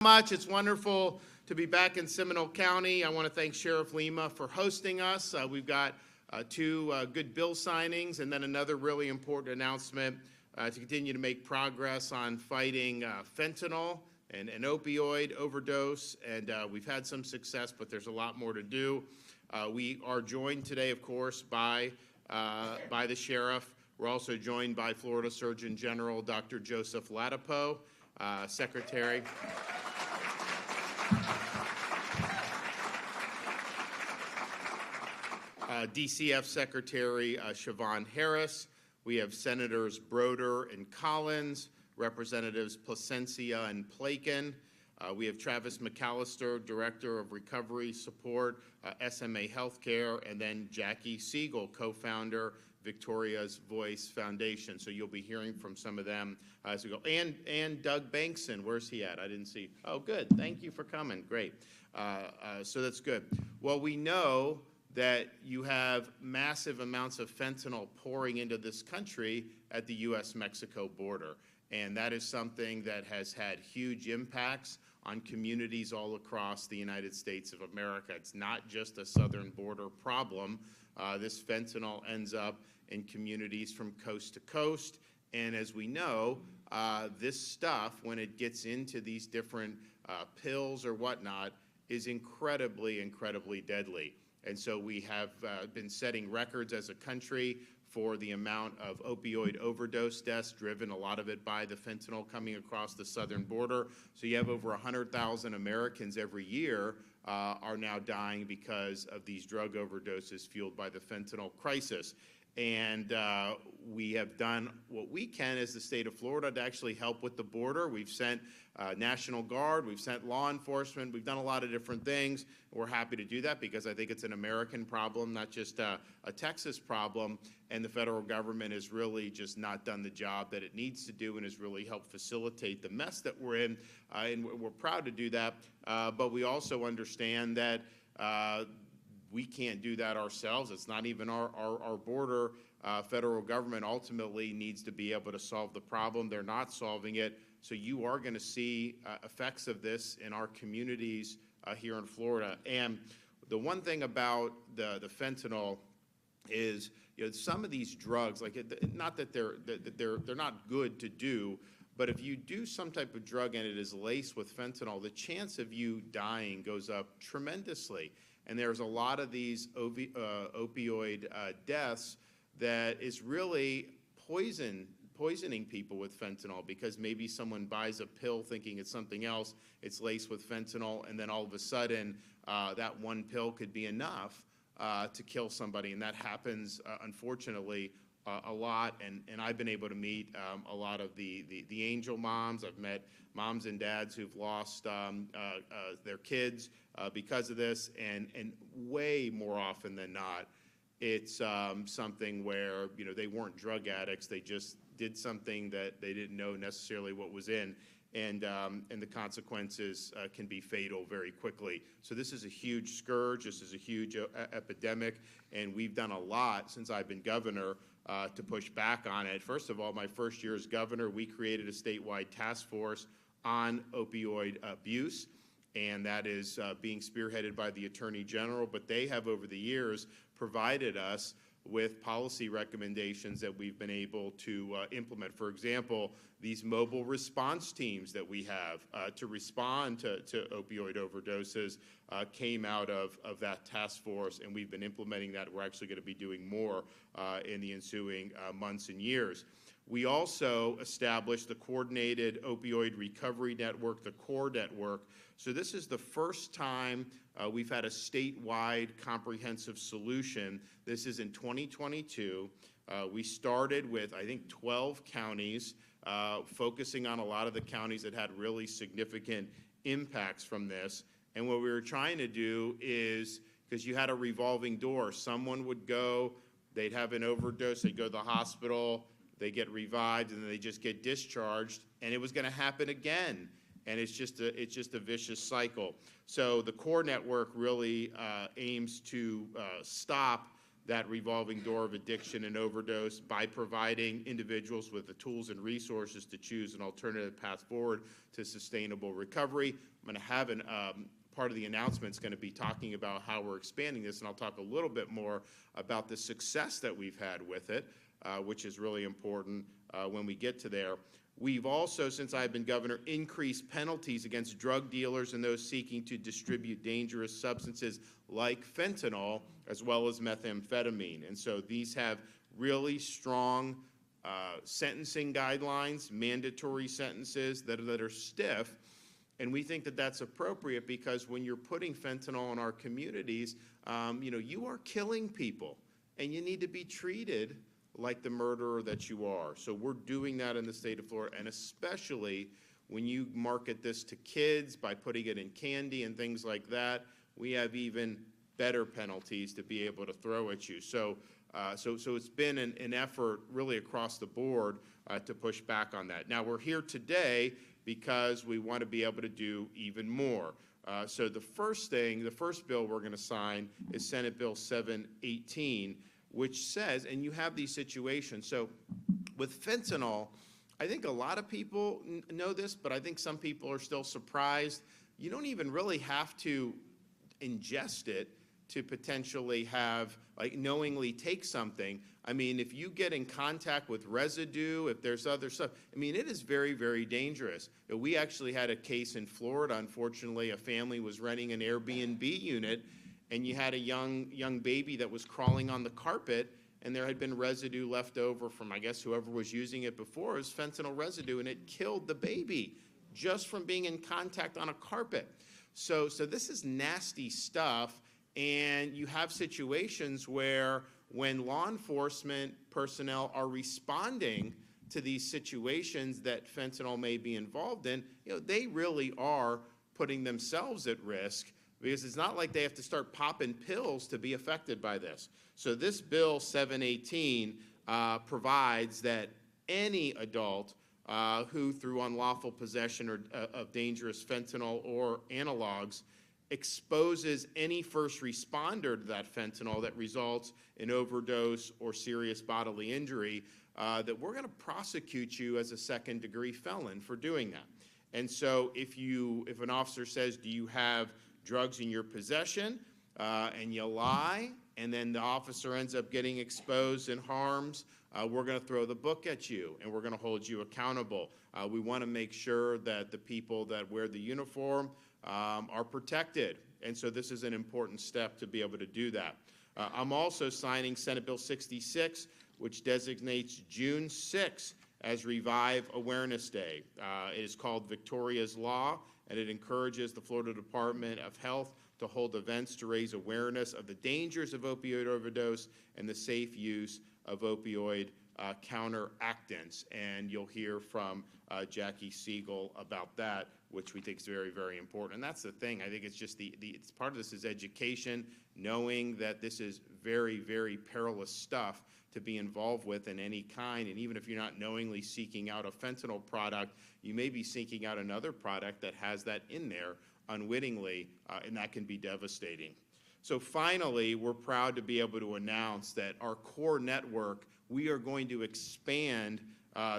Much. It's wonderful to be back in Seminole County. I want to thank Sheriff Lima for hosting us. We've got two good bill signings and then another really important announcement to continue to make progress on fighting fentanyl and opioid overdose. And we've had some success, but there's a lot more to do. We are joined today, of course, by the sheriff. We're also joined by Florida Surgeon General Dr. Joseph Ladapo, Secretary. DCF Secretary Siobhan Harris. We have Senators Broder and Collins, Representatives Placencia and Plakin. We have Travis McAllister, Director of Recovery Support, SMA Healthcare, and then Jackie Siegel, co-founder, Victoria's Voice Foundation. So you'll be hearing from some of them as we go. And Doug Bankson, where's he at? I didn't see. Oh, good. Thank you for coming. Great. So that's good. Well, we know that you have massive amounts of fentanyl pouring into this country at the U.S.-Mexico border. And that is something that has had huge impacts on communities all across the United States of America. It's not just a southern border problem. This fentanyl ends up in communities from coast to coast. And as we know, this stuff, when it gets into these different pills or whatnot, is incredibly, incredibly deadly. And so we have been setting records as a country for the amount of opioid overdose deaths, driven a lot of it by the fentanyl coming across the southern border. So you have over 100,000 Americans every year are now dying because of these drug overdoses fueled by the fentanyl crisis. And we have done what we can as the state of Florida to actually help with the border. We've sent National Guard, we've sent law enforcement, we've done a lot of different things. We're happy to do that because I think it's an American problem, not just a Texas problem. And the federal government has really just not done the job that it needs to do and has really helped facilitate the mess that we're in. And we're proud to do that. But we also understand that we can't do that ourselves. It's not even our border. Federal government ultimately needs to be able to solve the problem. They're not solving it. So you are going to see effects of this in our communities here in Florida. And the one thing about the fentanyl is, you know, some of these drugs, like not that they're not good to do, but if you do some type of drug and it is laced with fentanyl, the chance of you dying goes up tremendously. And there's a lot of these opioid deaths that is really poisoning people with fentanyl, because maybe someone buys a pill thinking it's something else, it's laced with fentanyl, and then all of a sudden that one pill could be enough to kill somebody. And that happens, unfortunately, a lot. And I've been able to meet a lot of the angel moms. I've met moms and dads who've lost their kids because of this, and way more often than not, it's something where, you know, they weren't drug addicts. They just did something that they didn't know necessarily what was in, and the consequences can be fatal very quickly. So this is a huge scourge. This is a huge epidemic, and we've done a lot since I've been governor to push back on it. First of all, my first year as governor, we created a statewide task force on opioid abuse, and that is being spearheaded by the Attorney General. But they have, over the years, provided us with policy recommendations that we've been able to implement. For example, these mobile response teams that we have to respond to opioid overdoses came out of that task force, and we've been implementing that. We're actually going to be doing more in the ensuing months and years. We also established the Coordinated Opioid Recovery Network, the CORE network. So this is the first time we've had a statewide comprehensive solution. This is in 2022. We started with, I think, 12 counties, focusing on a lot of the counties that had really significant impacts from this. And what we were trying to do is, because you had a revolving door, someone would go, they'd have an overdose, they'd go to the hospital, they get revived, and then they just get discharged, and it was going to happen again. And it's just a vicious cycle. So the CORE network really aims to stop that revolving door of addiction and overdose by providing individuals with the tools and resources to choose an alternative path forward to sustainable recovery. I'm going to have part of the announcement is going to be talking about how we're expanding this, and I'll talk a little bit more about the success that we've had with it, which is really important when we get to there. We've also, since I've been governor, increased penalties against drug dealers and those seeking to distribute dangerous substances like fentanyl, as well as methamphetamine. And so these have really strong sentencing guidelines, mandatory sentences that are stiff. And we think that that's appropriate because when you're putting fentanyl in our communities, you are killing people, and you need to be treated like the murderer that you are. So we're doing that in the state of Florida, and especially when you market this to kids by putting it in candy and things like that, we have even better penalties to be able to throw at you. So it's been an effort really across the board to push back on that. Now, we're here today because we want to be able to do even more. So the first bill we're going to sign is Senate Bill 718, which says, and you have these situations. So with fentanyl, I think a lot of people know this, but I think some people are still surprised. You don't even really have to ingest it to potentially have, knowingly take something. I mean, if you get in contact with residue, if there's other stuff, it is very, very dangerous. We actually had a case in Florida. Unfortunately, a family was renting an Airbnb unit, and you had a young baby that was crawling on the carpet, and there had been residue left over from, I guess, whoever was using it before. It was fentanyl residue, and it killed the baby just from being in contact on a carpet. So this is nasty stuff, and you have situations where when law enforcement personnel are responding to these situations that fentanyl may be involved in, they really are putting themselves at risk, because it's not like they have to start popping pills to be affected by this. So this bill 718 provides that any adult who, through unlawful possession of dangerous fentanyl or analogs, exposes any first responder to that fentanyl that results in overdose or serious bodily injury, that we're going to prosecute you as a second-degree felon for doing that. And so if an officer says, do you have drugs in your possession, and you lie, and then the officer ends up getting exposed and harms, we're going to throw the book at you, and we're going to hold you accountable. We want to make sure that the people that wear the uniform are protected, and so this is an important step to be able to do that. I'm also signing Senate Bill 66, which designates June 6th as Revive Awareness Day. It is called Victoria's Law, and it encourages the Florida Department of Health to hold events to raise awareness of the dangers of opioid overdose and the safe use of opioid counteractants. And you'll hear from Jackie Siegel about that, which we think is very, very important. And that's the thing. I think it's just it's part of this is education, knowing that this is very, very perilous stuff to be involved with in any kind. And even if you're not knowingly seeking out a fentanyl product, you may be seeking out another product that has that in there unwittingly, and that can be devastating. So finally, we're proud to be able to announce that our core network, we are going to expand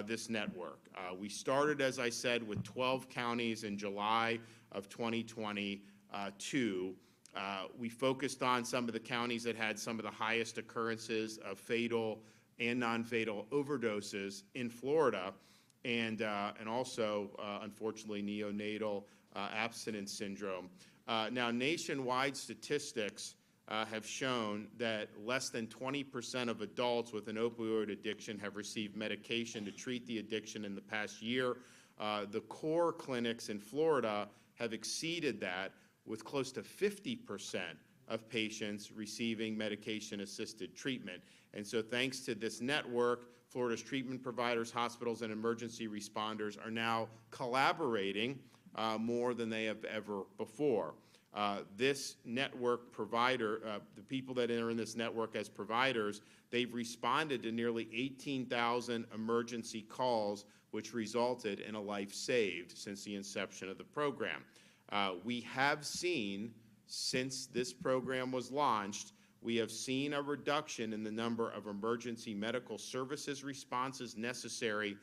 this network. We started, as I said, with 12 counties in July of 2022. We focused on some of the counties that had some of the highest occurrences of fatal and non-fatal overdoses in Florida, and also, unfortunately, neonatal abstinence syndrome. Now, nationwide statistics have shown that less than 20% of adults with an opioid addiction have received medication to treat the addiction in the past year. The core clinics in Florida have exceeded that, with close to 50% of patients receiving medication-assisted treatment. And so thanks to this network, Florida's treatment providers, hospitals, and emergency responders are now collaborating more than they have ever before. This network provider, the people that are in this network as providers, they've responded to nearly 18,000 emergency calls, which resulted in a life saved since the inception of the program. We have seen, since this program was launched, we have seen a reduction in the number of emergency medical services responses necessary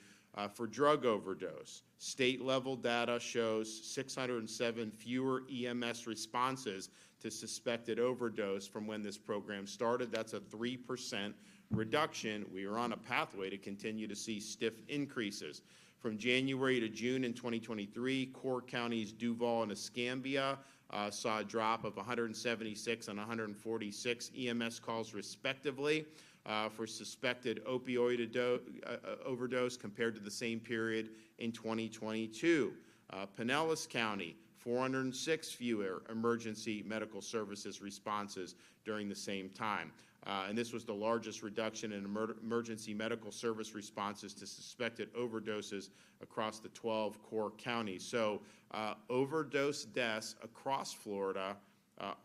for drug overdose. State-level data shows 607 fewer EMS responses to suspected overdose from when this program started. That's a 3% reduction. We are on a pathway to continue to see stiff increases. From January to June in 2023, core counties Duval and Escambia saw a drop of 176 and 146 EMS calls respectively for suspected opioid overdose compared to the same period in 2022. Pinellas County, 406 fewer emergency medical services responses during the same time. And this was the largest reduction in emergency medical service responses to suspected overdoses across the 12 core counties. So overdose deaths across Florida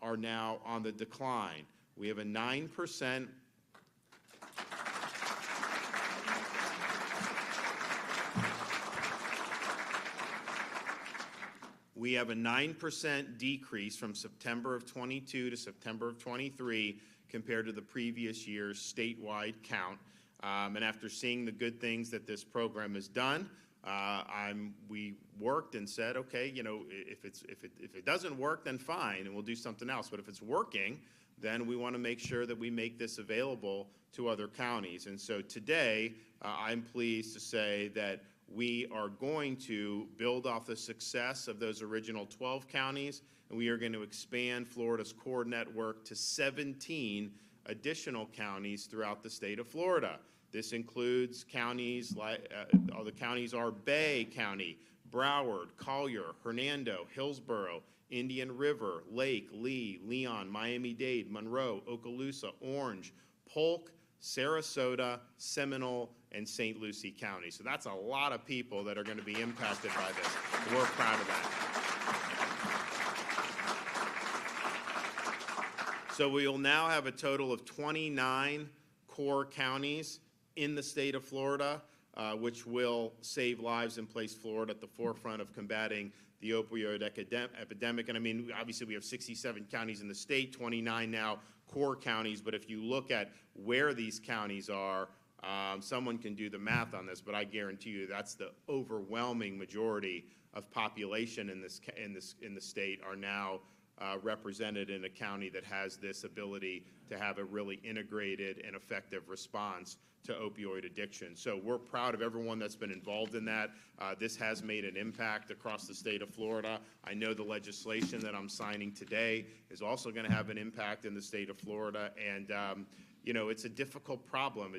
are now on the decline. We have a 9% We have a 9% decrease from September of 22 to September of 23 compared to the previous year's statewide count. And after seeing the good things that this program has done, we worked and said, okay, you know, if it doesn't work, then fine, and we'll do something else. But if it's working, then we want to make sure that we make this available to other counties. And so today, I'm pleased to say that we are going to build off the success of those original 12 counties, and we are going to expand Florida's core network to 17 additional counties throughout the state of Florida. This includes counties like, all the counties are Bay County, Broward, Collier, Hernando, Hillsborough, Indian River, Lake, Lee, Leon, Miami-Dade, Monroe, Okaloosa, Orange, Polk, Sarasota, Seminole, and St. Lucie County. So that's a lot of people that are going to be impacted by this. We're proud of that. So we will now have a total of 29 core counties in the state of Florida, which will save lives and place Florida at the forefront of combating the opioid epidemic. And I mean, obviously we have 67 counties in the state, 29 now core counties, but if you look at where these counties are, someone can do the math on this, but I guarantee you that's the overwhelming majority of population in the state are now represented in a county that has this ability to have a really integrated and effective response to opioid addiction. So we're proud of everyone that's been involved in that. This has made an impact across the state of Florida. I know the legislation that I'm signing today is also going to have an impact in the state of Florida, and you know, it's a difficult problem.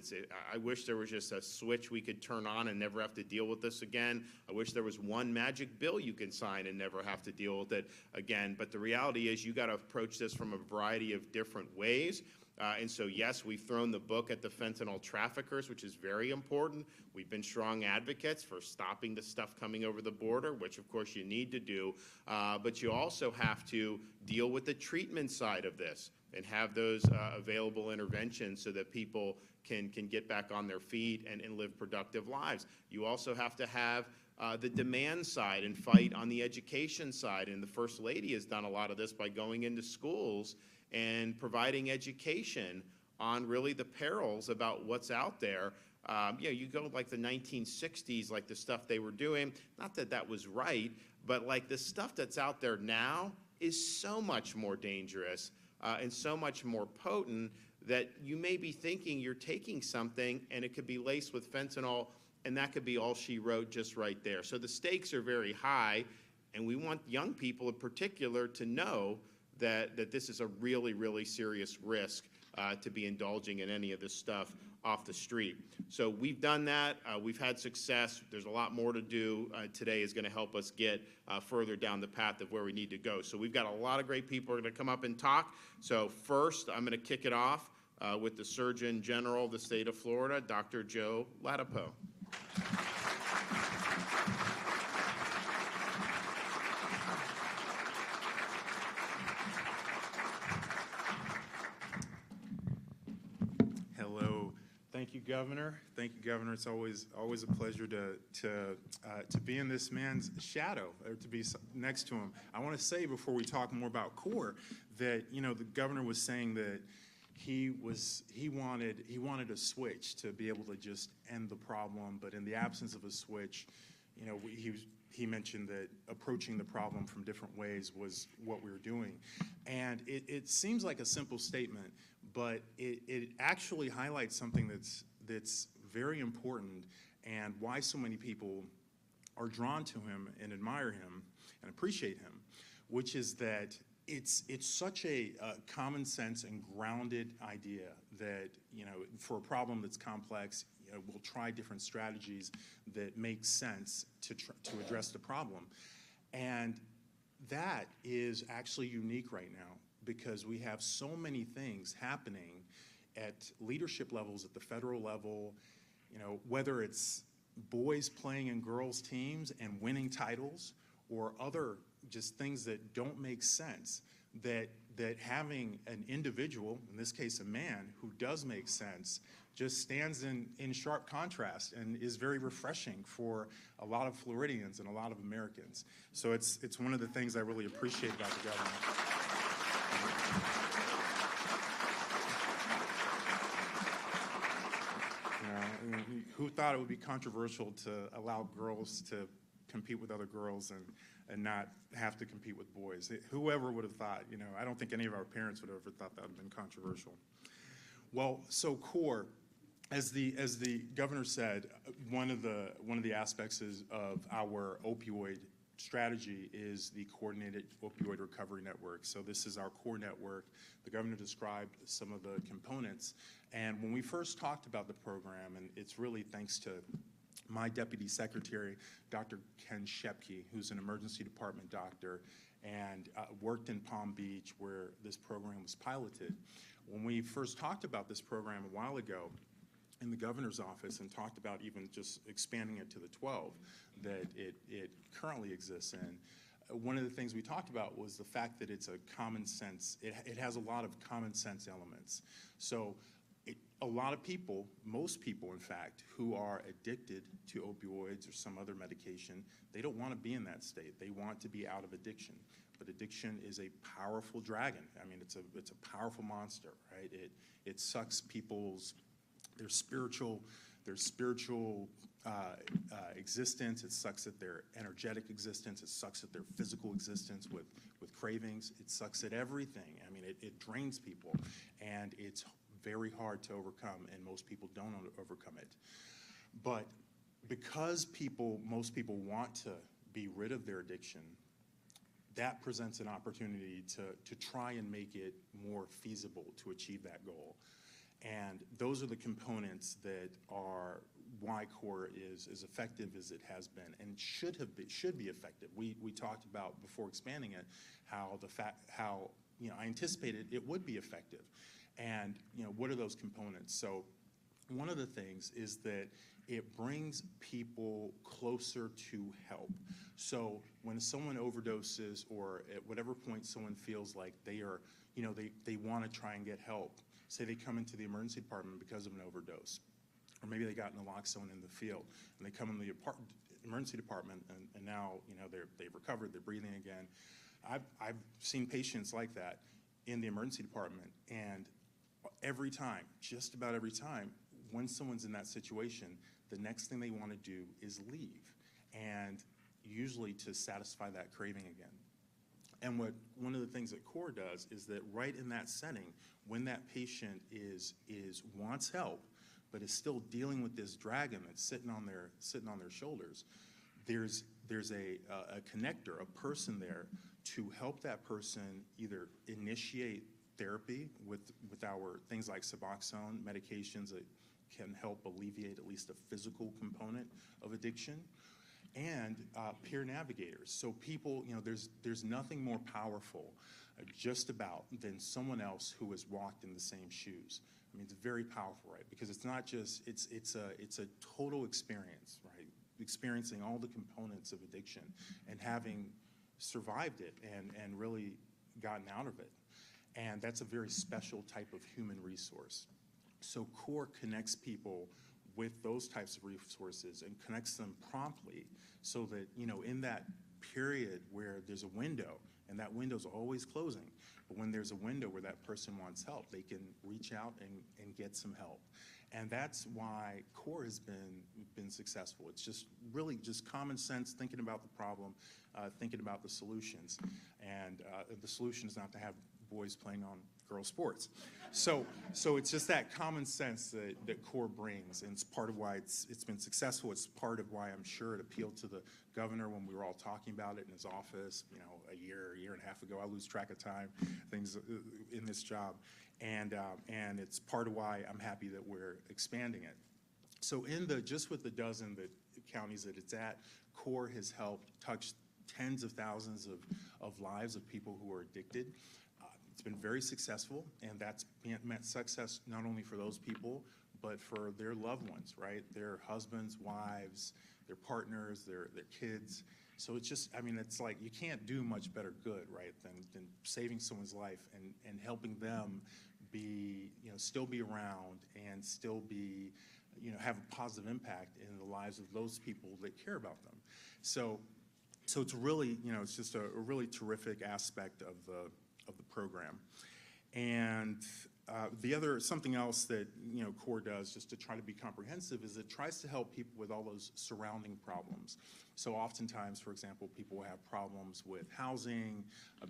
I wish there was just a switch we could turn on and never have to deal with this again. I wish there was one magic bill you can sign and never have to deal with it again. But the reality is you got to approach this from a variety of different ways. And so, yes, we've thrown the book at the fentanyl traffickers, which is very important. We've been strong advocates for stopping the stuff coming over the border, which, of course, you need to do. But you also have to deal with the treatment side of this and have those available interventions so that people can get back on their feet and live productive lives. You also have to have the demand side and fight on the education side. And the First Lady has done a lot of this by going into schools and providing education on really the perils about what's out there. You know, you go like the 1960s, like the stuff they were doing, not that that was right, but like the stuff that's out there now is so much more dangerous and so much more potent that you may be thinking you're taking something and it could be laced with fentanyl, and that could be all she wrote just right there. So the stakes are very high, and we want young people in particular to know that this is a really, really serious risk to be indulging in any of this stuff off the street. So we've done that. We've had success. There's a lot more to do. Today is going to help us get further down the path of where we need to go. So we've got a lot of great people who are going to come up and talk. So first, I'm going to kick it off with the Surgeon General of the state of Florida, Dr. Joe Ladapo. Thank you, Governor. Thank you, Governor. It's always a pleasure to be in this man's shadow, or to be next to him. I want to say before we talk more about CORE that, you know, the Governor was saying that, he wanted a switch to be able to just end the problem, but in the absence of a switch, you know, he mentioned that approaching the problem from different ways was what we were doing. And it seems like a simple statement, but it actually highlights something that's very important, and why so many people are drawn to him and admire him and appreciate him, which is that it's such a common sense and grounded idea that, you know, for a problem that's complex, you know, we'll try different strategies that make sense to address the problem. And that is actually unique right now, because we have so many things happening at leadership levels, at the federal level, you know, whether it's boys playing in girls' teams and winning titles, or other just things that don't make sense, that having an individual, in this case a man, who does make sense, just stands in sharp contrast and is very refreshing for a lot of Floridians and a lot of Americans. So it's one of the things I really appreciate about the governor. You know, who thought it would be controversial to allow girls to compete with other girls and not have to compete with boys? Whoever would have thought, you know, I don't think any of our parents would have ever thought that would have been controversial. Well, so CORE, as the governor said, one of the aspects of our opioid strategy is the Coordinated Opioid Recovery Network. So this is our core network. The governor described some of the components. And when we first talked about the program, and it's really thanks to my deputy secretary, Dr. Ken Shepke, who's an emergency department doctor and worked in Palm Beach where this program was piloted. When we first talked about this program a while ago in the governor's office and talked about even just expanding it to the 12 that it currently exists in, one of the things we talked about was the fact that it's a common sense, it has a lot of common sense elements. So a lot of people, most people in fact, who are addicted to opioids or some other medication, they don't want to be in that state. They want to be out of addiction. But addiction is a powerful dragon. I mean, it's a powerful monster, right? It sucks people's their spiritual existence. It sucks at their energetic existence. It sucks at their physical existence with cravings. It sucks at everything. I mean, it drains people, and it's very hard to overcome, and most people don't overcome it. But because most people want to be rid of their addiction, that presents an opportunity to try and make it more feasible to achieve that goal. And those are the components that are why CORE is as effective as it has been and should be effective. We talked about before expanding it how you know, I anticipated it would be effective. And you know, what are those components? So one of the things is that it brings people closer to help. So when someone overdoses, or at whatever point someone feels like they are, you know, they want to try and get help. Say they come into the emergency department because of an overdose, or maybe they got naloxone in the field, and they come in the emergency department, and now, you know, they've recovered, they're breathing again. I've seen patients like that in the emergency department, and every time, just about every time, when someone's in that situation, the next thing they want to do is leave, and usually to satisfy that craving again. And one of the things that CORE does is that right in that setting, when that patient wants help, but is still dealing with this dragon that's sitting on their shoulders, there's a connector, a person there to help that person either initiate therapy with our things like Suboxone, medications that can help alleviate at least a physical component of addiction, and peer navigators. So people, you know, there's nothing more powerful just about than someone else who has walked in the same shoes. I mean, it's very powerful, right? Because it's not just, it's a total experience, right? Experiencing all the components of addiction and having survived it and really gotten out of it. And that's a very special type of human resource. So CORE connects people with those types of resources and connects them promptly so that, you know, in that period where there's a window and that window's always closing. But when there's a window where that person wants help, they can reach out and get some help. And that's why CORE has been successful. It's just really just common sense, thinking about the problem, thinking about the solutions. And the solution is not to have boys playing on girls' sports. So it's just that common sense that CORE brings, and it's part of why it's been successful. It's part of why I'm sure it appealed to the governor when we were all talking about it in his office, a year and a half ago. I lose track of time, things in this job. And it's part of why I'm happy that we're expanding it. So just with the dozen counties that it's at, CORE has helped touch tens of thousands of lives of people who are addicted. It's been very successful, and that's meant success not only for those people, but for their loved ones, right? Their husbands, wives, their partners, their kids. So it's just, it's like you can't do much better good, right, than saving someone's life and helping them still be around and still be, have a positive impact in the lives of those people that care about them. So it's really, it's just a really terrific aspect of the program. And something else that CORE does, just to try to be comprehensive, is it tries to help people with all those surrounding problems. So oftentimes, for example, people have problems with housing,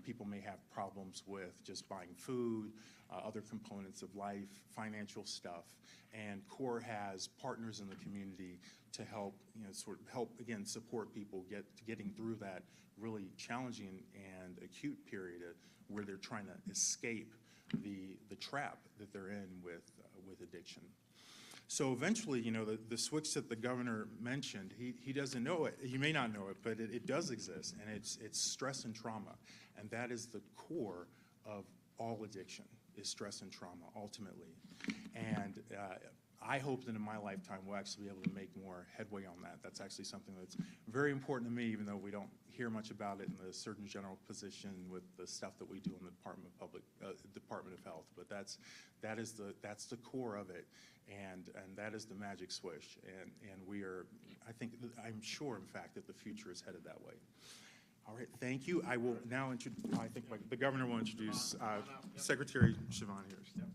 people may have problems with just buying food, other components of life, financial stuff, and CORE has partners in the community to help, again, support people getting through that really challenging and acute period where they're trying to escape the trap that they're in with addiction. So eventually, the switch that the governor mentioned, he doesn't know it. He may not know it, but it does exist, and it's stress and trauma, and that is the core of all addiction, is stress and trauma ultimately. And I hope that in my lifetime we'll actually be able to make more headway on that. That's actually something that's very important to me, even though we don't hear much about it in the Surgeon General position with the stuff that we do in the Department of Health. But that's the core of it, and that is the magic switch. And we are, I'm sure, in fact, that the future is headed that way. All right, thank you. I will now introduce, the governor will introduce Secretary Siobhan Harris. Yep.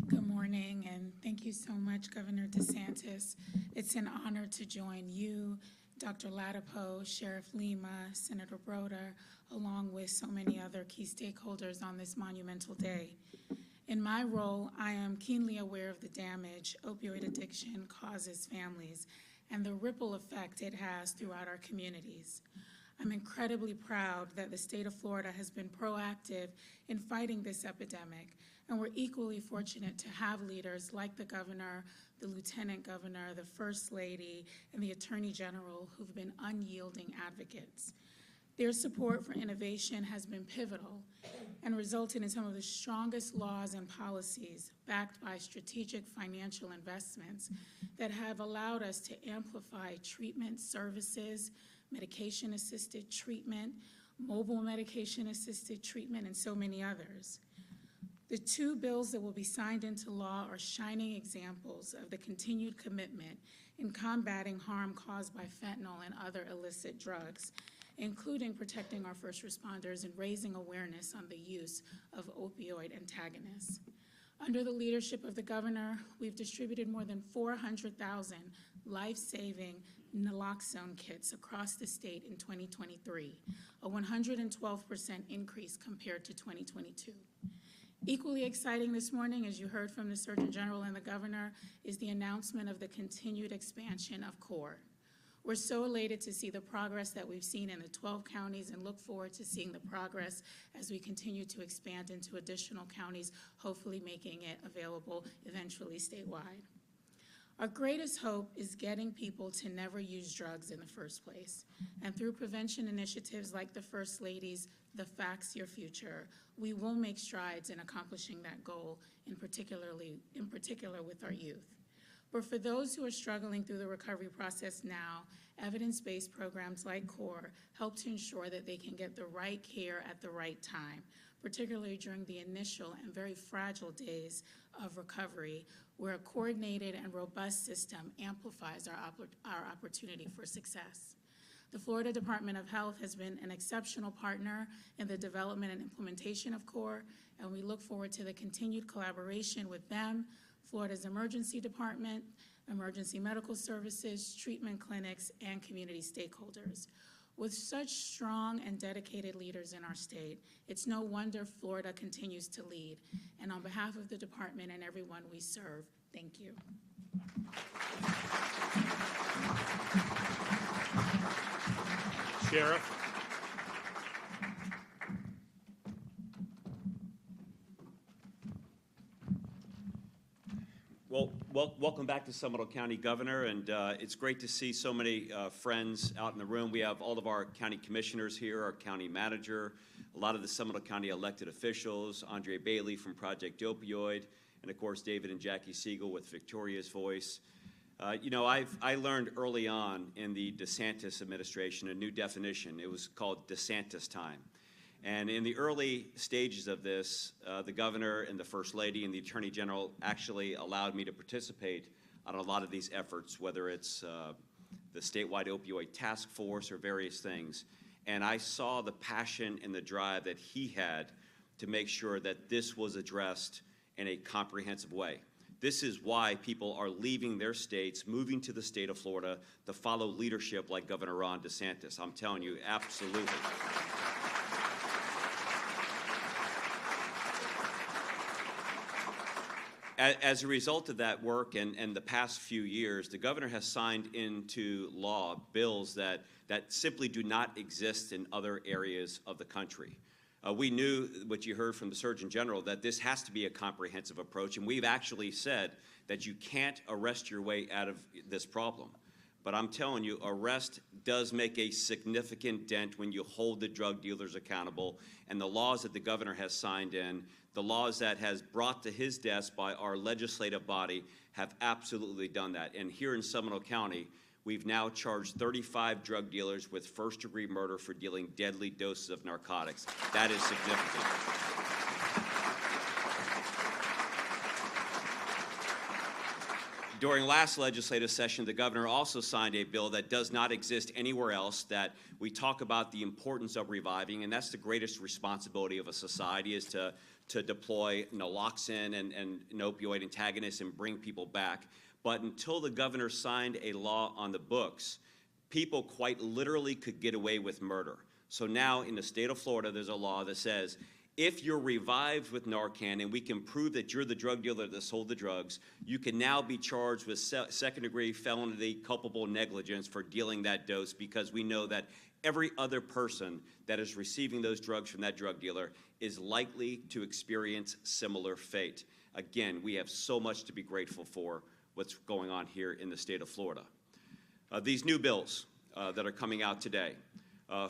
Good morning, and thank you so much, Governor DeSantis. It's an honor to join you, Dr. Latipo, Sheriff Lima, Senator Broder, along with so many other key stakeholders on this monumental day. In my role, I am keenly aware of the damage opioid addiction causes families and the ripple effect it has throughout our communities. I'm incredibly proud that the state of Florida has been proactive in fighting this epidemic, and we're equally fortunate to have leaders like the governor, the lieutenant governor, the first lady, and the attorney general who've been unyielding advocates. Their support for innovation has been pivotal and resulted in some of the strongest laws and policies backed by strategic financial investments that have allowed us to amplify treatment services, medication-assisted treatment, mobile medication-assisted treatment, and so many others. The two bills that will be signed into law are shining examples of the continued commitment in combating harm caused by fentanyl and other illicit drugs, including protecting our first responders and raising awareness on the use of opioid antagonists. Under the leadership of the governor, we've distributed more than 400,000 life-saving naloxone kits across the state in 2023, a 112% increase compared to 2022. Equally exciting this morning, as you heard from the Surgeon General and the governor, is the announcement of the continued expansion of CORE. We're so elated to see the progress that we've seen in the 12 counties and look forward to seeing the progress as we continue to expand into additional counties, hopefully making it available eventually statewide. Our greatest hope is getting people to never use drugs in the first place. And through prevention initiatives like the First Lady's The Facts Your Future, we will make strides in accomplishing that goal, in particular with our youth. But for those who are struggling through the recovery process now, evidence-based programs like CORE help to ensure that they can get the right care at the right time, particularly during the initial and very fragile days of recovery, where a coordinated and robust system amplifies our opportunity for success. The Florida Department of Health has been an exceptional partner in the development and implementation of CORE, and we look forward to the continued collaboration with them, Florida's Emergency Department, emergency medical services, treatment clinics, and community stakeholders. With such strong and dedicated leaders in our state, it's no wonder Florida continues to lead. And on behalf of the department and everyone we serve, thank you. Sheriff. Well, welcome back to Seminole County, Governor, and it's great to see so many friends out in the room. We have all of our county commissioners here, our county manager, a lot of the Seminole County elected officials, Andre Bailey from Project Opioid, and of course David and Jackie Siegel with Victoria's Voice. You know, I learned early on in the DeSantis administration a new definition. It was called DeSantis time. And in the early stages of this, the governor and the first lady and the attorney general actually allowed me to participate on a lot of these efforts, whether it's the statewide opioid task force or various things. And I saw the passion and the drive that he had to make sure that this was addressed in a comprehensive way. This is why people are leaving their states, moving to the state of Florida to follow leadership like Governor Ron DeSantis. I'm telling you, absolutely. As a result of that work and the past few years, the governor has signed into law bills that simply do not exist in other areas of the country. We knew, what you heard from the Surgeon General, that this has to be a comprehensive approach, and we've actually said that you can't arrest your way out of this problem. But I'm telling you, arrest does make a significant dent when you hold the drug dealers accountable, and the laws that the governor has signed in, the laws that has brought to his desk by our legislative body have absolutely done that. And here in Seminole County, we've now charged 35 drug dealers with first-degree murder for dealing deadly doses of narcotics. That is significant. During last legislative session, the governor also signed a bill that does not exist anywhere else, that we talk about the importance of reviving, and that's the greatest responsibility of a society, is to deploy naloxone and an opioid antagonist and bring people back. But until the governor signed a law on the books, people quite literally could get away with murder. So now in the state of Florida, there's a law that says, if you're revived with Narcan and we can prove that you're the drug dealer that sold the drugs, you can now be charged with second-degree felony culpable negligence for dealing that dose, because we know that every other person that is receiving those drugs from that drug dealer is likely to experience similar fate. Again, we have so much to be grateful for what's going on here in the state of Florida. These new bills that are coming out today.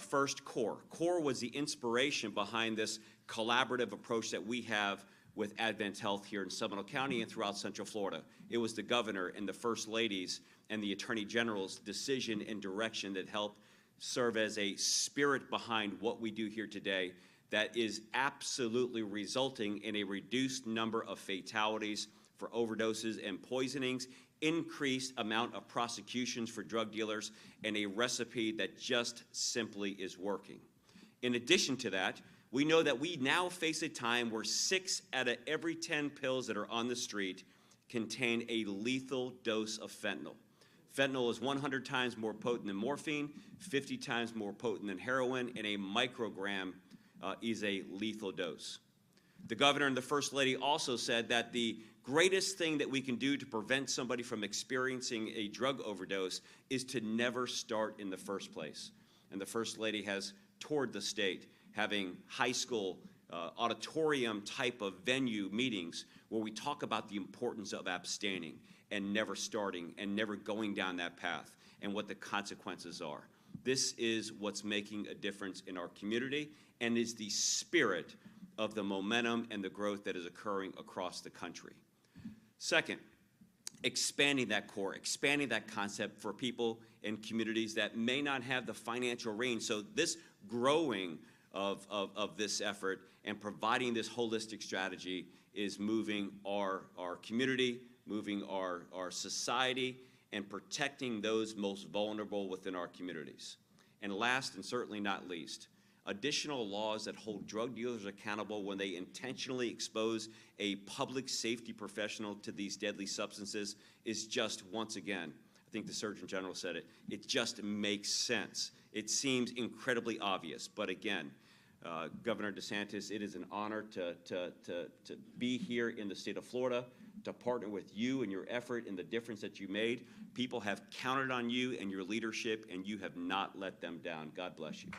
First, CORE. CORE was the inspiration behind this collaborative approach that we have with Advent Health here in Seminole County and throughout Central Florida. It was the governor and the first ladies and the attorney general's decision and direction that helped serve as a spirit behind what we do here today that is absolutely resulting in a reduced number of fatalities for overdoses and poisonings, increased amount of prosecutions for drug dealers, and a recipe that just simply is working. In addition to that, we know that we now face a time where 6 out of every 10 pills that are on the street contain a lethal dose of fentanyl. Fentanyl is 100 times more potent than morphine, 50 times more potent than heroin, and a microgram is a lethal dose. The governor and the first lady also said that the greatest thing that we can do to prevent somebody from experiencing a drug overdose is to never start in the first place. And the first lady has toured the state, having high school auditorium type of venue meetings where we talk about the importance of abstaining and never starting and never going down that path and what the consequences are. This is what's making a difference in our community and is the spirit of the momentum and the growth that is occurring across the country. Second, expanding that core, expanding that concept for people in communities that may not have the financial range. So this growing of this effort, and providing this holistic strategy is moving our community, moving our society, and protecting those most vulnerable within our communities. And last, and certainly not least, additional laws that hold drug dealers accountable when they intentionally expose a public safety professional to these deadly substances is just, once again, I think the Surgeon General said it just makes sense. It seems incredibly obvious, but again, Governor DeSantis, it is an honor to be here in the state of Florida, to partner with you and your effort and the difference that you made. People have counted on you and your leadership, and you have not let them down. God bless you.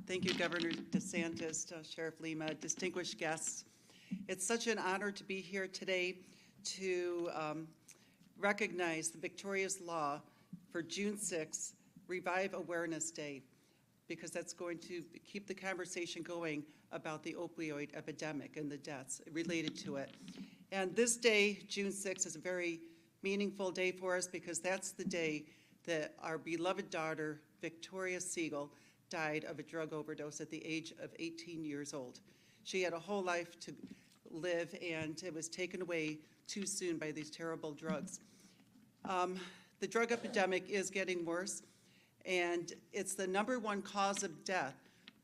Thank you, Governor DeSantis, Sheriff Lima, distinguished guests. It's such an honor to be here today to recognize the victorious law for June 6th, Revive Awareness Day, because that's going to keep the conversation going about the opioid epidemic and the deaths related to it. And this day, June 6th, is a very meaningful day for us because that's the day that our beloved daughter, Victoria Siegel, died of a drug overdose at the age of 18 years old. She had a whole life to live, and it was taken away too soon by these terrible drugs. The drug epidemic is getting worse, and it's the #1 cause of death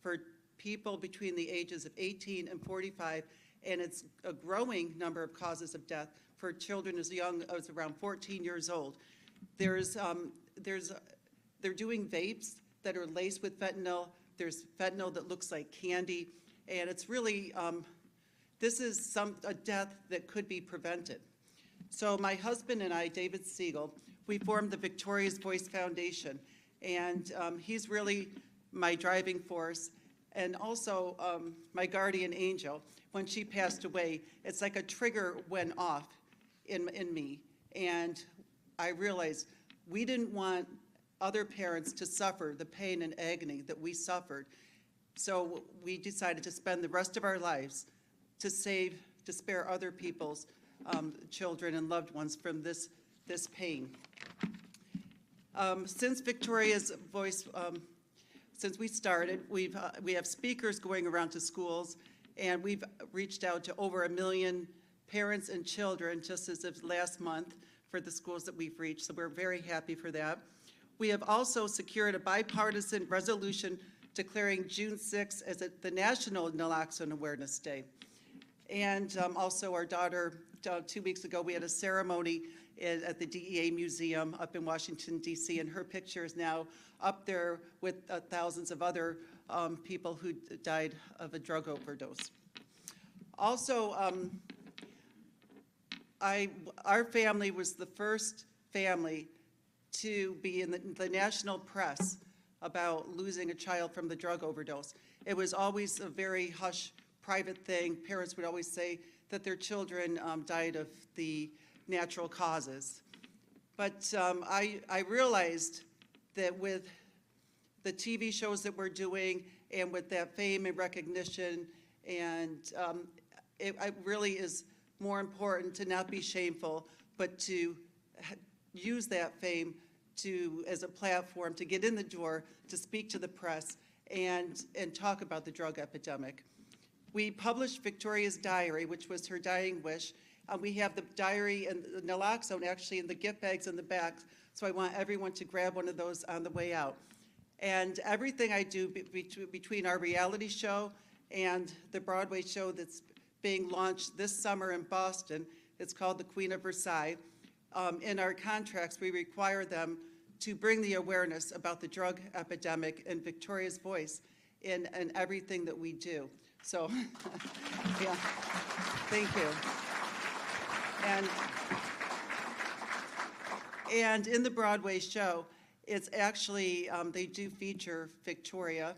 for people between the ages of 18 and 45, and it's a growing number of causes of death for children as young as around 14 years old. They're doing vapes that are laced with fentanyl. There's fentanyl that looks like candy, and it's really, this is a death that could be prevented. So my husband and I, David Siegel, we formed the Victoria's Voice Foundation, and he's really my driving force, and also my guardian angel. When she passed away, it's like a trigger went off in me, and I realized we didn't want other parents to suffer the pain and agony that we suffered. So we decided to spend the rest of our lives to spare other people's children and loved ones from this pain. Since Victoria's Voice, since we started, we have speakers going around to schools, and we've reached out to over 1 million parents and children just as of last month for the schools that we've reached, so we're very happy for that. We have also secured a bipartisan resolution declaring June 6th as the National Naloxone Awareness Day. And also our daughter, 2 weeks ago, we had a ceremony at the DEA Museum up in Washington, D.C., and her picture is now up there with thousands of other people who died of a drug overdose. Also, our family was the first family to be in the national press about losing a child from the drug overdose. It was always a very hush, private thing. Parents would always say that their children died of the natural causes. But I realized that with the TV shows that we're doing and with that fame and recognition, and it really is more important to not be shameful, but to use that fame as a platform to get in the door, to speak to the press, and talk about the drug epidemic. We published Victoria's diary, which was her dying wish. We have the diary and the naloxone actually in the gift bags in the back, so I want everyone to grab one of those on the way out. And everything I do between our reality show and the Broadway show that's being launched this summer in Boston, it's called The Queen of Versailles. In our contracts, we require them to bring the awareness about the drug epidemic and Victoria's voice in everything that we do. So, yeah, thank you. And in the Broadway show, it's actually, they do feature Victoria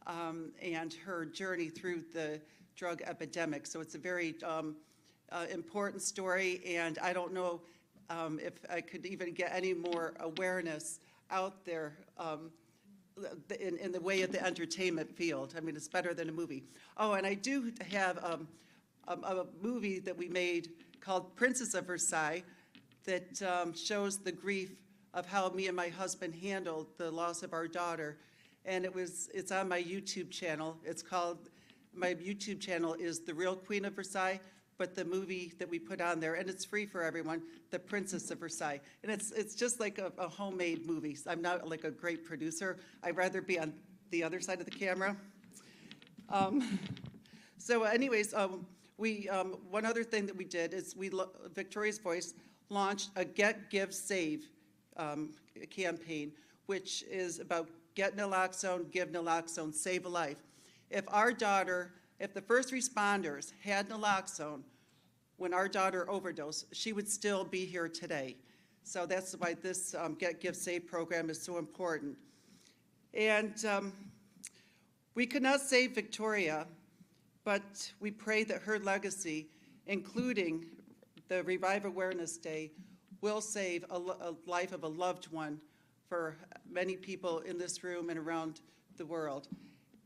and her journey through the drug epidemic. So it's a very important story, and I don't know if I could even get any more awareness out there in the way of the entertainment field. I mean, it's better than a movie. Oh, and I do have a movie that we made called Princess of Versailles that shows the grief of how me and my husband handled the loss of our daughter. And it's on my YouTube channel. My YouTube channel is The Real Queen of Versailles, but the movie that we put on there, and it's free for everyone, The Princess of Versailles. And it's just like a homemade movie. I'm not like a great producer. I'd rather be on the other side of the camera. So anyways, one other thing that we did is Victoria's Voice launched a Get, Give, Save campaign, which is about get naloxone, give naloxone, save a life. If the first responders had naloxone when our daughter overdosed, she would still be here today. So that's why this Get, Give, Save program is so important. And we could not save Victoria, but we pray that her legacy, including the Revive Awareness Day, will save a life of a loved one for many people in this room and around the world.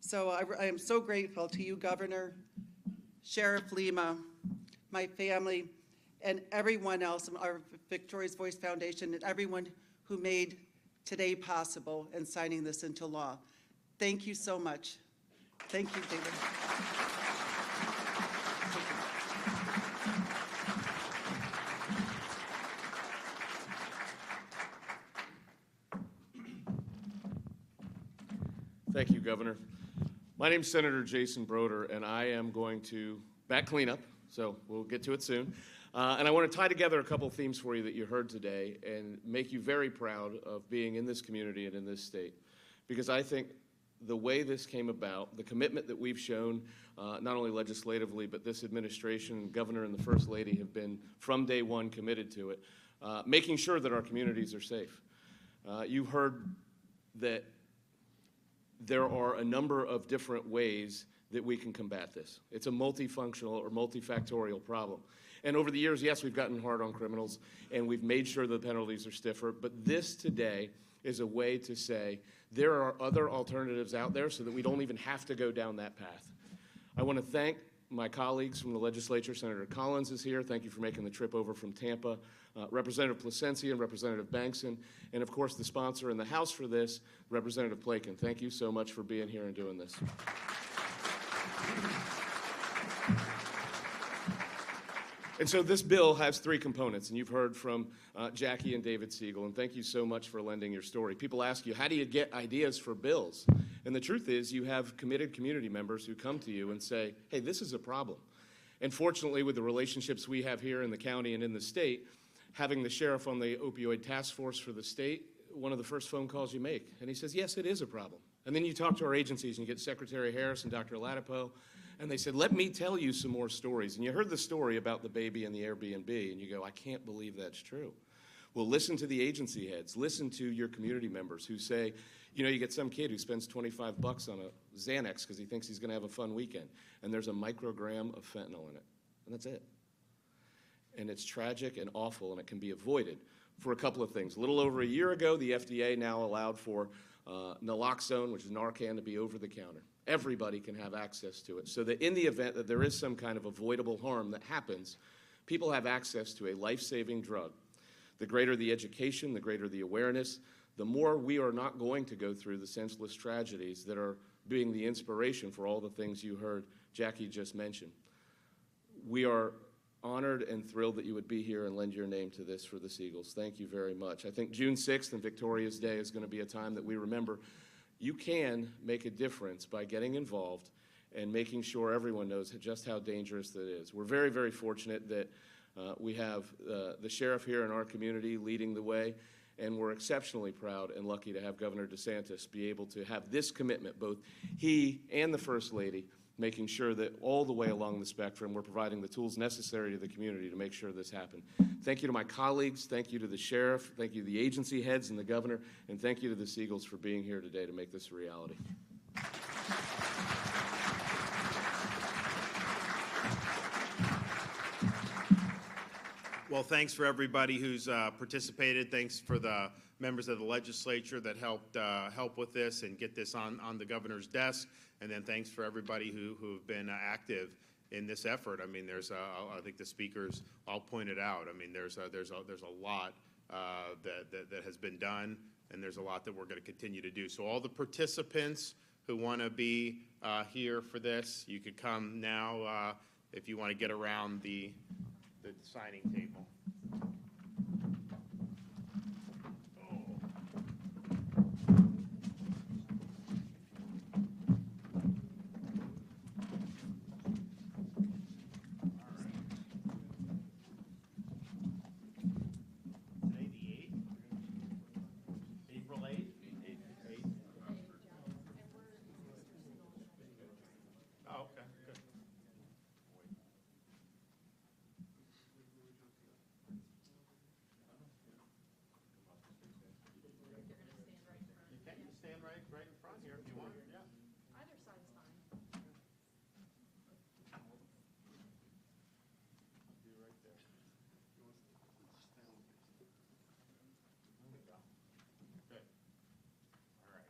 So I am so grateful to you, Governor, Sheriff Lima, my family, and everyone else, our Victoria's Voice Foundation, and everyone who made today possible and signing this into law. Thank you so much. Thank you, David. Thank you, Governor. My name's Senator Jason Broder, and I am going to back cleanup, so we'll get to it soon. And I want to tie together a couple themes for you that you heard today and make you very proud of being in this community and in this state. Because I think the way this came about, the commitment that we've shown, not only legislatively, but this administration, Governor and the First Lady have been from day one committed to it, making sure that our communities are safe. You've heard that there are a number of different ways that we can combat this. It's a multifunctional or multifactorial problem. And over the years, yes, we've gotten hard on criminals, and we've made sure the penalties are stiffer, but this today is a way to say there are other alternatives out there so that we don't even have to go down that path. I want to thank my colleagues from the legislature. Senator Collins is here. Thank you for making the trip over from Tampa. Representative Placencia and Representative Bankson, and of course the sponsor in the House for this, Representative Plakin. Thank you so much for being here and doing this. And so this bill has three components, and you've heard from Jackie and David Siegel, and thank you so much for lending your story. People ask you, how do you get ideas for bills? And the truth is, you have committed community members who come to you and say, hey, this is a problem. And fortunately, with the relationships we have here in the county and in the state, having the sheriff on the opioid task force for the state, one of the first phone calls you make, and he says, yes, it is a problem. And then you talk to our agencies, and you get Secretary Harris and Dr. Latipo, and they said, let me tell you some more stories. And you heard the story about the baby and the Airbnb, and you go, I can't believe that's true. Well, listen to the agency heads. Listen to your community members who say, you know, you get some kid who spends $25 on a Xanax because he thinks he's going to have a fun weekend, and there's a microgram of fentanyl in it, and that's it. And it's tragic and awful, and it can be avoided for a couple of things. A little over a year ago, the FDA now allowed for naloxone, which is Narcan, to be over the counter. Everybody can have access to it, so that in the event that there is some kind of avoidable harm that happens, people have access to a life-saving drug. The greater the education, the greater the awareness, the more we are not going to go through the senseless tragedies that are being the inspiration for all the things you heard Jackie just mention. We are honored and thrilled that you would be here and lend your name to this for the Siegels. Thank you very much. I think June 6th and Victoria's Day is going to be a time that we remember you can make a difference by getting involved and making sure everyone knows just how dangerous that is. We're very, very fortunate that we have the sheriff here in our community leading the way, and we're exceptionally proud and lucky to have Governor DeSantis be able to have this commitment, both he and the First Lady, making sure that all the way along the spectrum we're providing the tools necessary to the community to make sure this happens. Thank you to my colleagues, thank you to the sheriff, thank you to the agency heads and the governor, and thank you to the Siegels for being here today to make this a reality. Well, thanks for everybody who's participated. Thanks for the members of the legislature that helped help with this and get this on the governor's desk. And then thanks for everybody who've been active in this effort. I mean, I think the speakers all pointed out. I mean, there's a lot that has been done, and there's a lot that we're going to continue to do. So all the participants who want to be here for this, you could come now if you want to get around the signing table. Today the 8th? April 8th? 8th. Oh, okay, good. You can stand right in front here if you want. Yeah. Either side's fine. Be right there. There we go. Good. All right.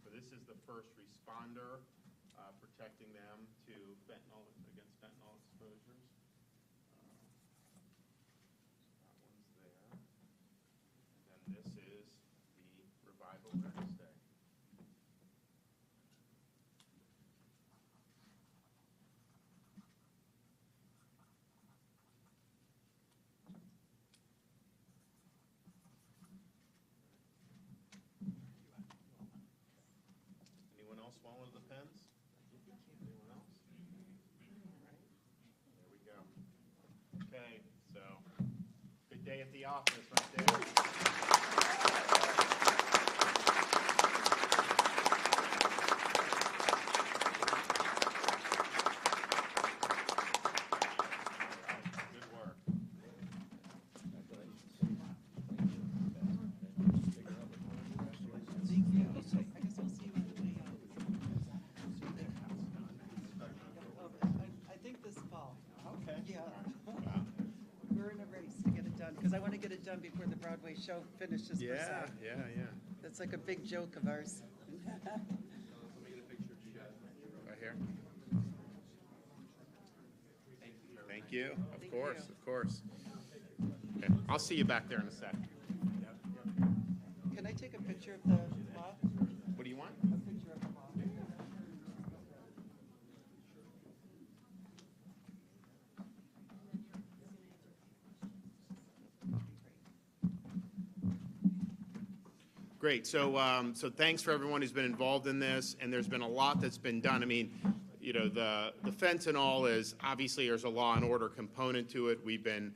So this is the first responder, protecting them against fentanyl exposures. That one's there. And then this is the Revival Awareness Day. Anyone else want one of the pens? Anyone else? All right. There we go. Okay, so good day at the office right there. Good work. Thank you. I guess we'll see you on the way out. I think this fall. Okay. Yeah. Wow. We're in a race to get it done, because I want to get it done before the Broadway show finishes per se. Yeah. That's like a big joke of ours. Right here. Thank you. Thank Of course, you. of course. Okay, I'll see you back there in a sec. Can I take a picture of the law? What do you want? A picture of the law. Great. So thanks for everyone who's been involved in this, and there's been a lot that's been done. I mean, you know, the fentanyl is obviously there's a law and order component to it. We've been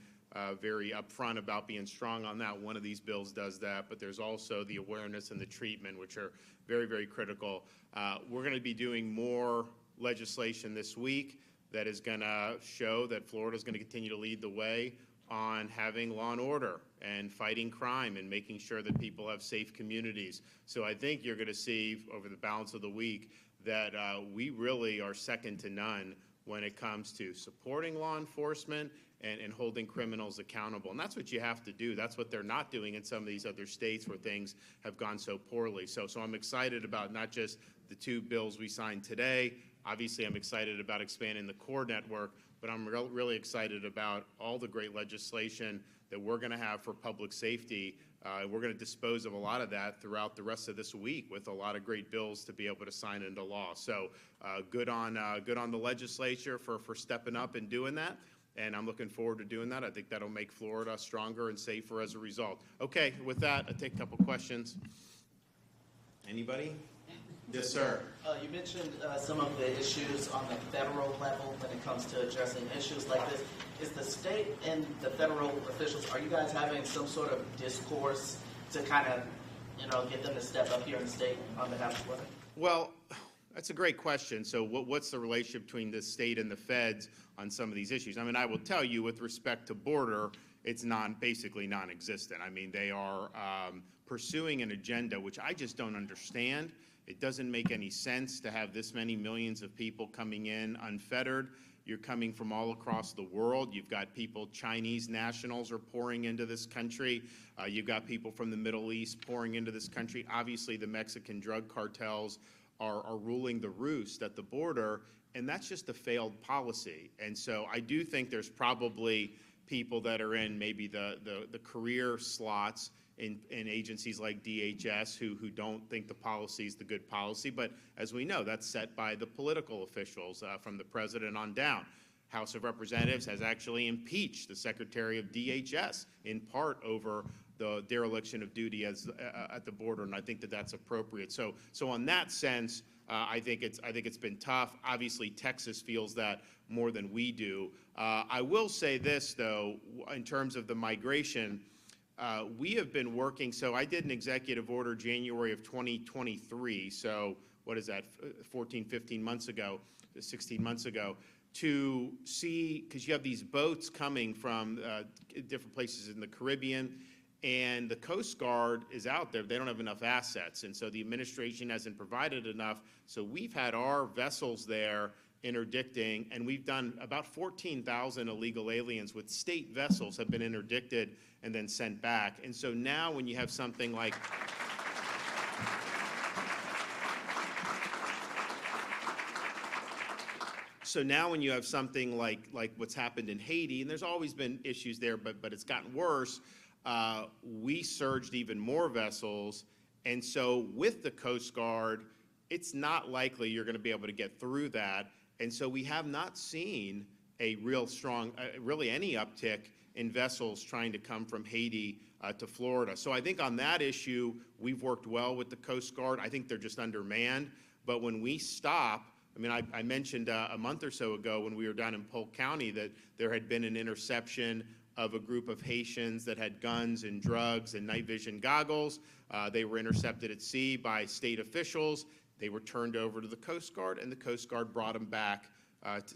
very upfront about being strong on that. One of these bills does that, but there's also the awareness and the treatment, which are very, very critical. We're going to be doing more legislation this week that is going to show that Florida is going to continue to lead the way on having law and order and fighting crime and making sure that people have safe communities. So I think you're going to see over the balance of the week that we really are second to none when it comes to supporting law enforcement and holding criminals accountable. And that's what you have to do. That's what they're not doing in some of these other states where things have gone so poorly. So I'm excited about not just the 2 bills we signed today. Obviously, I'm excited about expanding the core network, but I'm really excited about all the great legislation that we're going to have for public safety. We're going to dispose of a lot of that throughout the rest of this week with a lot of great bills to be able to sign into law. So good on the legislature for stepping up and doing that. And I'm looking forward to doing that. I think that'll make Florida stronger and safer as a result. Okay, with that, I'll take a couple questions. Anybody? Yes, sir. You mentioned some of the issues on the federal level when it comes to addressing issues like this. Is the state and the federal officials, are you guys having some sort of discourse to kind of, get them to step up here in the state on behalf of Florida? Well, that's a great question. So what's the relationship between the state and the feds on some of these issues? I mean, I will tell you with respect to border, it's basically non-existent. I mean, they are pursuing an agenda which I just don't understand. It doesn't make any sense to have this many millions of people coming in unfettered. You're coming from all across the world. You've got people, Chinese nationals are pouring into this country. You've got people from the Middle East pouring into this country. Obviously, the Mexican drug cartels are ruling the roost at the border, and that's just a failed policy. And so I do think there's probably people that are in maybe the career slots in agencies like DHS who don't think the policy is the good policy. But as we know, that's set by the political officials from the president on down. House of Representatives has actually impeached the Secretary of DHS in part over the dereliction of duty at the border, and I think that that's appropriate. So on that sense, I think it's been tough. Obviously, Texas feels that more than we do. I will say this, though, in terms of the migration. We have been working, so I did an executive order January of 2023, so what is that, 14, 15 months ago, 16 months ago, to see, because you have these boats coming from different places in the Caribbean, and the Coast Guard is out there. They don't have enough assets, and so the administration hasn't provided enough. So we've had our vessels there interdicting, and we've done about 14,000 illegal aliens with state vessels have been interdicted and then sent back. And so now when you have something like what's happened in Haiti, and there's always been issues there, but it's gotten worse, we surged even more vessels. And so with the Coast Guard, it's not likely you're going to be able to get through that. And so we have not seen a real strong, really any uptick in vessels trying to come from Haiti to Florida. So I think on that issue, we've worked well with the Coast Guard. I think they're just undermanned. But when we stop, I mean, I mentioned a month or so ago when we were down in Polk County that there had been an interception of a group of Haitians that had guns and drugs and night vision goggles. They were intercepted at sea by state officials. They were turned over to the Coast Guard, and the Coast Guard brought them back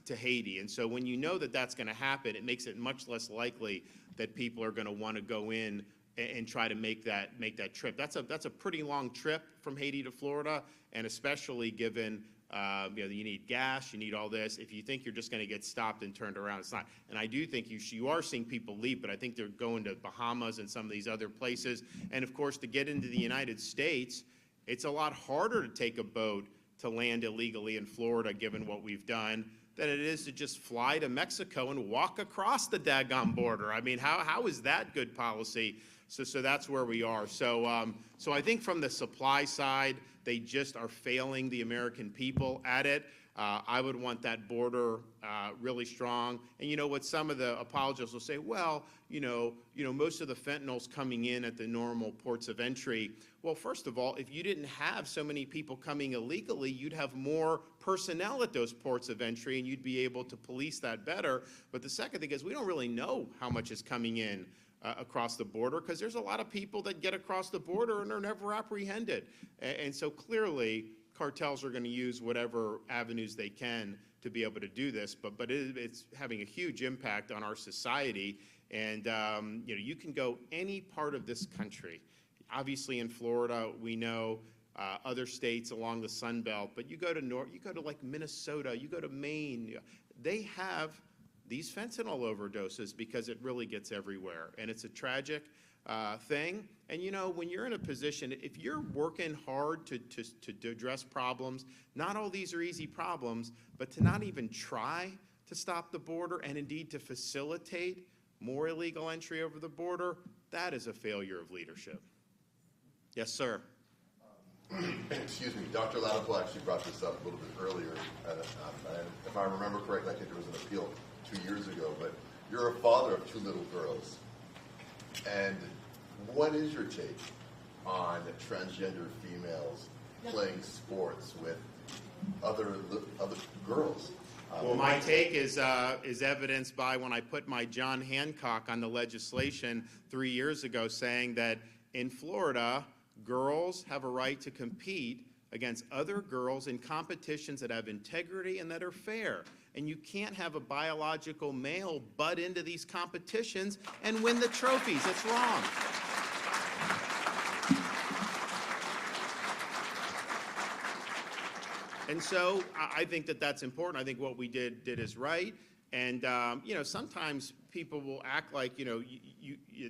to Haiti. And so when you know that that's going to happen, it makes it much less likely that people are going to want to go in and try to make that trip. That's a pretty long trip from Haiti to Florida, and especially given you need gas, you need all this. If you think you're just going to get stopped and turned around, it's not. And I do think you are seeing people leave, but I think they're going to Bahamas and some of these other places. And of course, to get into the United States, it's a lot harder to take a boat to land illegally in Florida, given what we've done, than it is to just fly to Mexico and walk across the daggone border. I mean, how is that good policy? So that's where we are. So I think from the supply side, they just are failing the American people at it. I would want that border really strong. And you know what? Some of the apologists will say, well, most of the fentanyl's coming in at the normal ports of entry. Well, first of all, if you didn't have so many people coming illegally, you'd have more personnel at those ports of entry, and you'd be able to police that better. But the second thing is we don't really know how much is coming in across the border, because there's a lot of people that get across the border and are never apprehended. And so clearly, cartels are going to use whatever avenues they can to be able to do this, but it's having a huge impact on our society. And you can go any part of this country. Obviously, in Florida, we know other states along the Sun Belt, but you go to like Minnesota, you go to Maine, they have these fentanyl overdoses because it really gets everywhere, and it's a tragic thing. And when you're in a position, if you're working hard to address problems, not all these are easy problems, but to not even try to stop the border and indeed to facilitate more illegal entry over the border, that is a failure of leadership. Yes, sir. Excuse me, Dr. Latipo actually brought this up a little bit earlier. If I remember correctly, I think there was an appeal 2 years ago, but you're a father of 2 little girls. And what is your take on transgender females playing sports with other girls? Well, my take is evidenced by when I put my John Hancock on the legislation 3 years ago, saying that in Florida, girls have a right to compete against other girls in competitions that have integrity and that are fair. And you can't have a biological male butt into these competitions and win the trophies. It's wrong. And so I think that that's important. I think what we did is right. And, you know, sometimes people will act like, you know,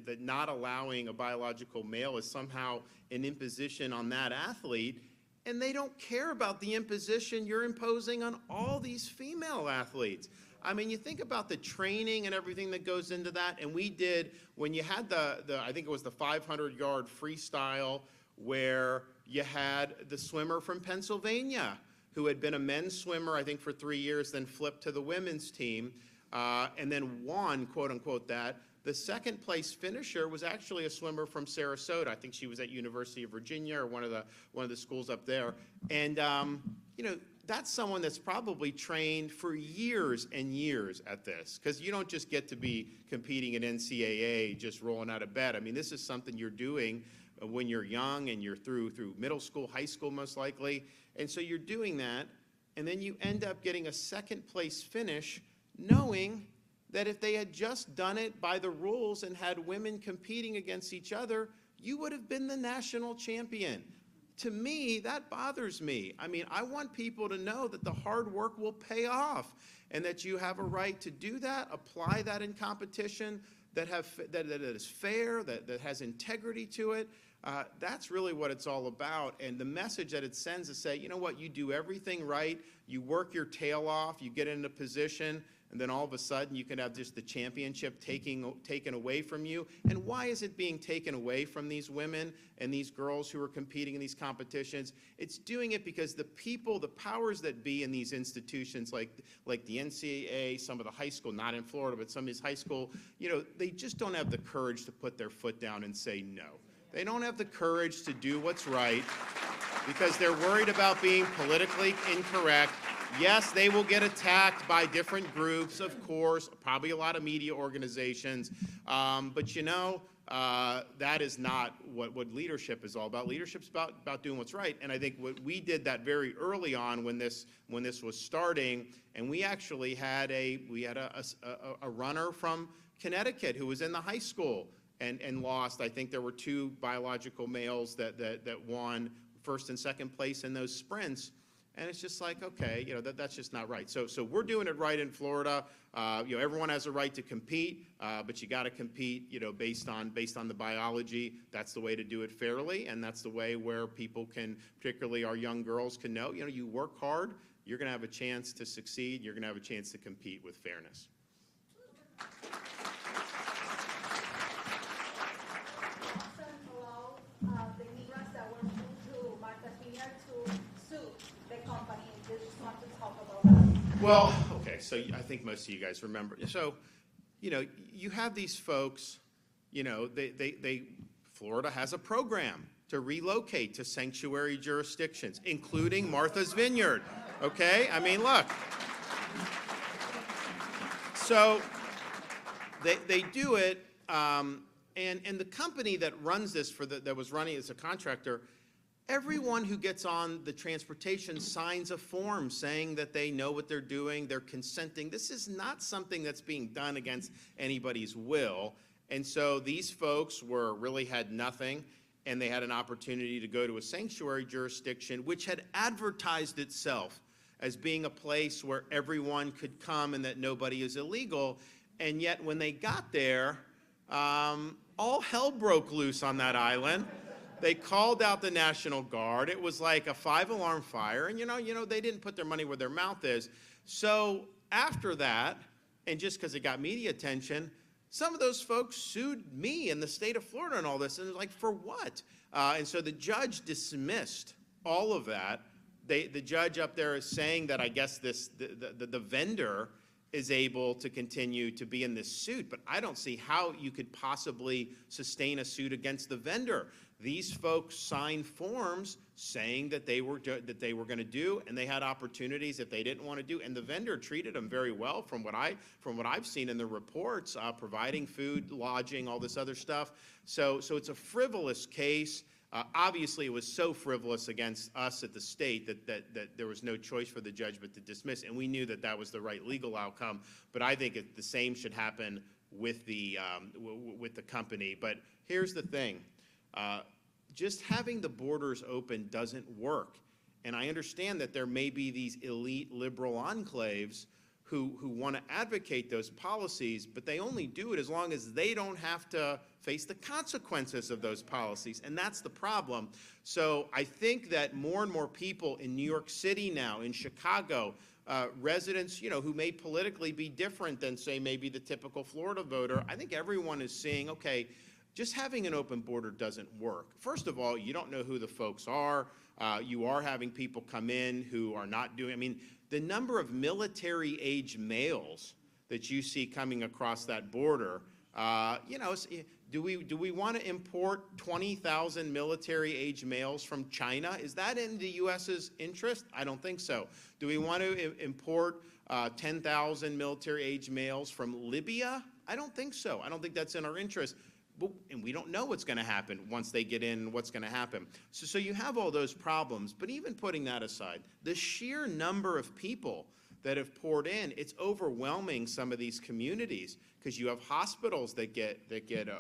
that not allowing a biological male is somehow an imposition on that athlete, and they don't care about the imposition you're imposing on all these female athletes. I mean, you think about the training and everything that goes into that, and we did, when you had I think it was the 500-yard freestyle, where you had the swimmer from Pennsylvania, who had been a men's swimmer, I think, for 3 years, then flipped to the women's team, and then won, quote unquote, that. The second place finisher was actually a swimmer from Sarasota. I think she was at University of Virginia or one of the schools up there. And you know, that's someone that's probably trained for years and years at this, because you don't just get to be competing in NCAA just rolling out of bed. I mean, this is something you're doing when you're young, and you're through middle school, high school most likely. And so you're doing that, and then you end up getting a second place finish, knowing that if they had just done it by the rules and had women competing against each other, you would have been the national champion. To me, that bothers me. I mean, I want people to know that the hard work will pay off, and that you have a right to do that, apply that in competition, that is fair, that has integrity to it. That's really what it's all about. And the message that it sends is say, you know what, you do everything right, you work your tail off, you get in a position, and then all of a sudden you can have just the championship taken away from you. And why is it being taken away from these women and these girls who are competing in these competitions? It's doing it because the people, the powers that be in these institutions, like the NCAA, some of the high school, not in Florida, but some of these high school, you know, they just don't have the courage to put their foot down and say no. They don't have the courage to do what's right because they're worried about being politically incorrect. Yes, they will get attacked by different groups, of course, probably a lot of media organizations. But you know, that is not what leadership is all about. Leadership's about doing what's right. And I think what we did that very early on when this was starting, and we actually had a runner from Connecticut who was in the high school and lost. I think there were 2 biological males that won first and second place in those sprints. And it's just like, okay, you know, that's just not right. So we're doing it right in Florida. You know, everyone has a right to compete, but you got to compete, you know, based on the biology. That's the way to do it fairly, and that's the way where people can, particularly our young girls, can know, you know, you work hard, you're going to have a chance to succeed, you're going to have a chance to compete with fairness. The immigrants that were moved to Martha's Vineyard to sue the company. They just want to talk about that. Well, okay, so I think most of you guys remember. So, you know, you have these folks, you know, Florida has a program to relocate to sanctuary jurisdictions, including Martha's Vineyard, okay? I mean, look. So they do it, and the company that runs this that was running as a contractor, everyone who gets on the transportation signs a form saying that they know what they're doing, they're consenting. This is not something that's being done against anybody's will. And so these folks really had nothing, and they had an opportunity to go to a sanctuary jurisdiction which had advertised itself as being a place where everyone could come and that nobody is illegal. And yet when they got there, all hell broke loose on that island. They called out the National Guard. It was like a 5-alarm fire, and you know, they didn't put their money where their mouth is. So after that, and just because it got media attention, some of those folks sued me in the state of Florida and all this, and it was like, for what? And so the judge dismissed all of that. The judge up there is saying that I guess the vendor is able to continue to be in this suit, but I don't see how you could possibly sustain a suit against the vendor. These folks signed forms saying that they were going to do, and they had opportunities that they didn't want to do, and the vendor treated them very well from what I've seen in the reports, providing food, lodging, all this other stuff. So it's a frivolous case. Obviously, it was so frivolous against us at the state that there was no choice for the judge but to dismiss, and we knew that that was the right legal outcome. But I think the same should happen with the company. But here's the thing. Just having the borders open doesn't work. And I understand that there may be these elite liberal enclaves who want to advocate those policies, but they only do it as long as they don't have to face the consequences of those policies, and that's the problem. So I think that more and more people in New York City now, in Chicago, residents, you know, who may politically be different than, say, maybe the typical Florida voter, I think everyone is seeing, okay, just having an open border doesn't work. First of all, you don't know who the folks are. You are having people come in who are not doing, I mean, the number of military-age males that you see coming across that border, you know, do we want to import 20,000 military-age males from China? Is that in the U.S.'s interest? I don't think so. Do we want to import 10,000 military-age males from Libya? I don't think so. I don't think that's in our interest. And we don't know what's going to happen once they get in, what's going to happen. So you have all those problems, but even putting that aside, the sheer number of people that have poured in, it's overwhelming some of these communities, because you have hospitals that get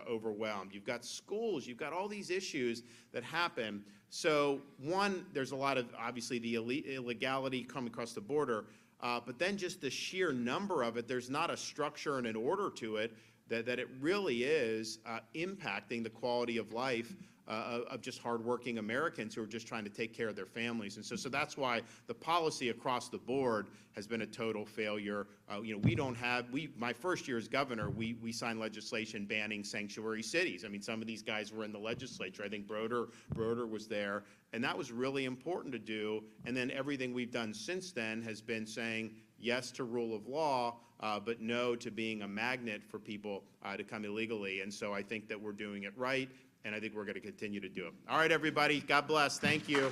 overwhelmed. You've got schools, you've got all these issues that happen. So one, there's a lot of, obviously, the illegality coming across the border, but then just the sheer number of it, there's not a structure and an order to it, that it really is impacting the quality of life of just hardworking Americans who are just trying to take care of their families. And so that's why the policy across the board has been a total failure. You know, we don't have, my first year as governor, we signed legislation banning sanctuary cities. I mean, some of these guys were in the legislature. I think Broder was there. And that was really important to do. And then everything we've done since then has been saying yes to rule of law, but no to being a magnet for people to come illegally. And so I think that we're doing it right, and I think we're going to continue to do it. All right, everybody. God bless. Thank you.